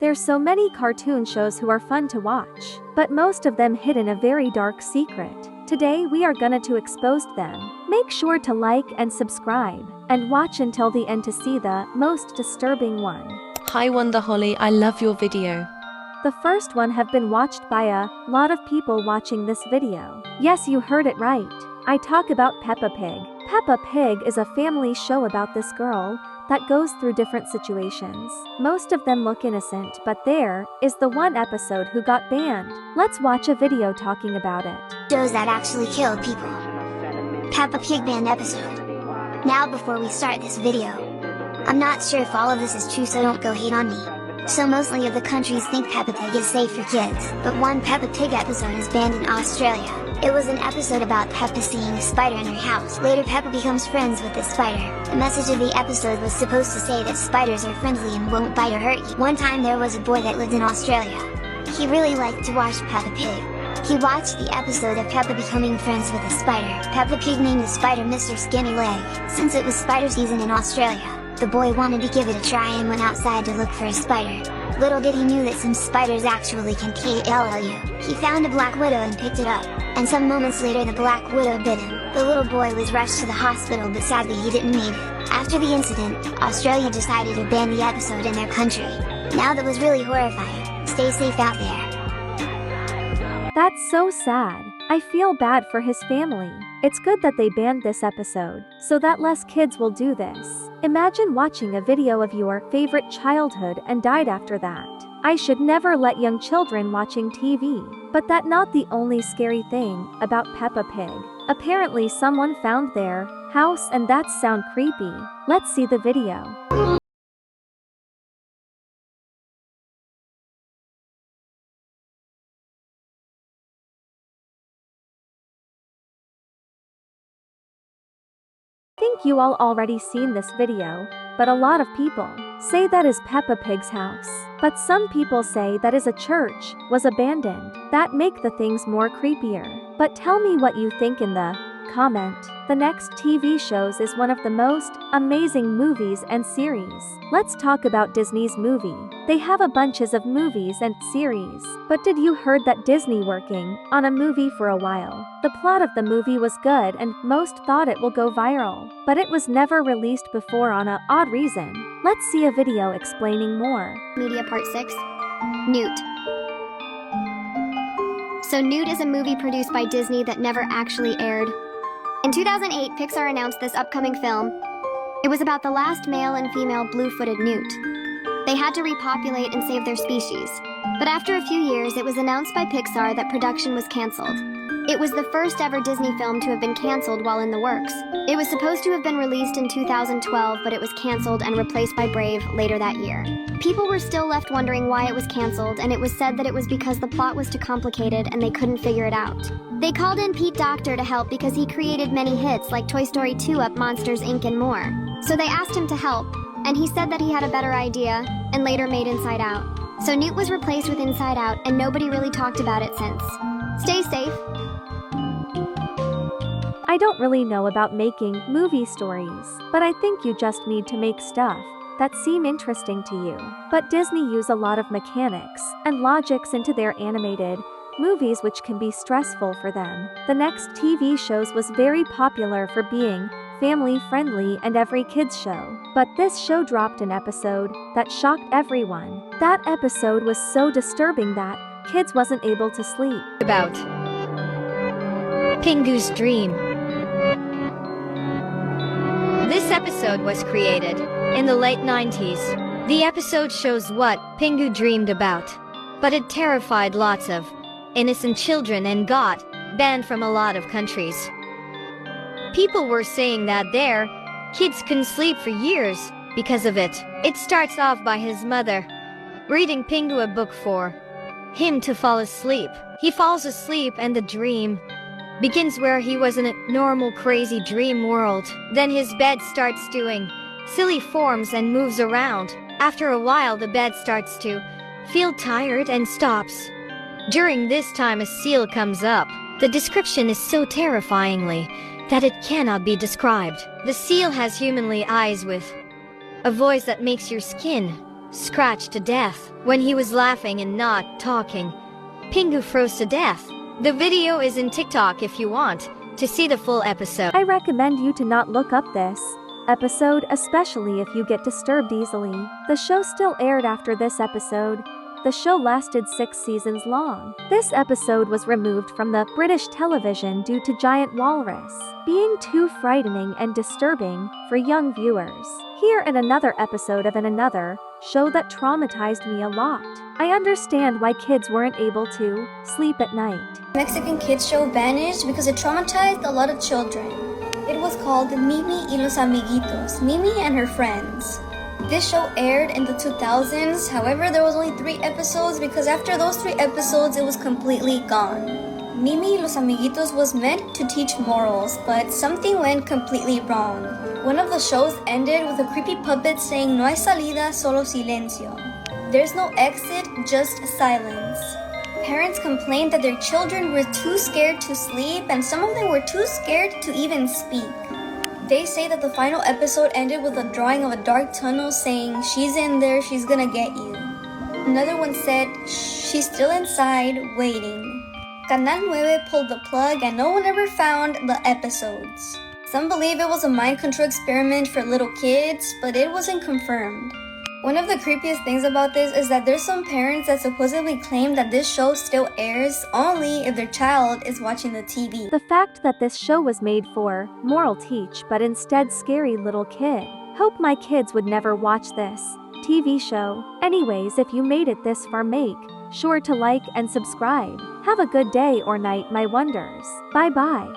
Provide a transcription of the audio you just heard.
There's so many cartoon shows who are fun to watch, but most of them hidden a very dark secret. Today we are gonna to expose them. Make sure to like and subscribe, and watch until the end to see the most disturbing one. Hi 𝗴𝗺𝗲, I love your video. The first one have been watched by a lot of people watching this video. Yes, you heard it right. I talk about Peppa Pig. Peppa Pig is a family show about this girl that goes through different situations. Most of them look innocent, but there is the one episode who got banned. Let's watch a video talking about it. Shows that actually kill people. Peppa Pig banned episode. Now before we start this video, I'm not sure if all of this is true, so don't go hate on me. So mostly of the countries think Peppa Pig is safe for kids, but one Peppa Pig episode is banned in Australia. It was an episode about Peppa seeing a spider in her house. Later Peppa becomes friends with this spider. The message of the episode was supposed to say that spiders are friendly and won't bite or hurt you. One time there was a boy that lived in Australia. He really liked to watch Peppa Pig. He watched the episode of Peppa becoming friends with a spider. Peppa Pig named the spider Mr. Skinny Leg. Since it was spider season in Australia, the boy wanted to give it a try and went outside to look for a spider. Little did he knew that some spiders actually can kill you. He found a black widow and picked it up, and some moments later the black widow bit him. The little boy was rushed to the hospital, but sadly he didn't make it. After the incident, Australia decided to ban the episode in their country. Now that was really horrifying. Stay safe out there. That's so sad. I feel bad for his family. It's good that they banned this episode, so that less kids will do this. Imagine watching a video of your favorite childhood and died after that. I should never let young children watching TV. But that's not the only scary thing about Peppa Pig. Apparently someone found their house, and that sounds creepy. Let's see the video. I think you all already seen this video, but a lot of people say that is Peppa Pig's house. But some people say that is a church, was abandoned. That make the things more creepier. But tell me what you think in the comment. The next TV shows is one of the most amazing movies and series. Let's talk about Disney's movie. They have a bunches of movies and series. But did you heard that Disney working on a movie for a while? The plot of the movie was good and most thought it will go viral, but it was never released before on a odd reason. Let's see a video explaining more. Media Part 6. 𝗀𝗏. So 𝗀𝗏 is a movie produced by Disney that never actually aired. In 2008, Pixar announced this upcoming film. It was about the last male and female blue-footed newt. They had to repopulate and save their species. But after a few years, it was announced by Pixar that production was canceled. It was the first ever Disney film to have been canceled while in the works. It was supposed to have been released in 2012, but it was canceled and replaced by Brave later that year. People were still left wondering why it was canceled, and it was said that it was because the plot was too complicated and they couldn't figure it out. They called in Pete Docter to help because he created many hits like Toy Story 2, Up, Monsters, Inc. and more. So they asked him to help, and he said that he had a better idea, and later made Inside Out. So 𝗀𝗏 was replaced with Inside Out, and nobody really talked about it since. Stay safe. I don't really know about making movie stories, but I think you just need to make stuff that seem interesting to you. But Disney use a lot of mechanics and logics into their animated movies, which can be stressful for them. The next TV shows was very popular for being family friendly and every kids show. But this show dropped an episode that shocked everyone. That episode was so disturbing that kids wasn't able to sleep. About Pingu's dream. This episode was created in the late 90s. The episode shows what Pingu dreamed about, but it terrified lots of innocent children and got banned from a lot of countries. People were saying that their kids couldn't sleep for years because of it. It starts off by his mother reading Pingu a book for him to fall asleep. He falls asleep and the dream begins where he was in a normal crazy dream world. Then his bed starts doing silly forms and moves around. After a while the bed starts to feel tired and stops. During this time a seal comes up. The description is so terrifyingly that it cannot be described. The seal has humanly eyes with a voice that makes your skin scratched to death. When he was laughing and not talking, Pingu froze to death. The video is in TikTok if you want to see the full episode. I recommend you to not look up this episode, especially if you get disturbed easily. The show still aired after this episode. The show lasted 6 seasons long. This episode was removed from the British television due to giant walrus being too frightening and disturbing for young viewers. Here in another episode of another show that traumatized me a lot. I understand why kids weren't able to sleep at night. Mexican kids show vanished because it traumatized a lot of children. It was called Mimiilotos, Mimi and her friends. This show aired in the 2000s, however there was only 3 episodes because after those 3 episodes it was completely gone. Mimiilotos was meant to teach morals, but something went completely wrong. One of the shows ended with a creepy puppet saying "No hay salida, solo silencio." There's no exit, just silence. Parents complained that their children were too scared to sleep and some of them were too scared to even speak. They say that the final episode ended with a drawing of a dark tunnel saying, "She's in there, she's gonna get you." Another one said, "She's still inside, waiting." Canal 9 pulled the plug and no one ever found the episodes. Some believe it was a mind control experiment for little kids, but it wasn't confirmed. One of the creepiest things about this is that there's some parents that supposedly claim that this show still airs only if their child is watching the TV. The fact that this show was made for moral teach but instead scary little kid. Hope my kids would never watch this TV show. Anyways, if you made it this far, make sure to like and subscribe. Have a good day or night, my wonders. Bye bye.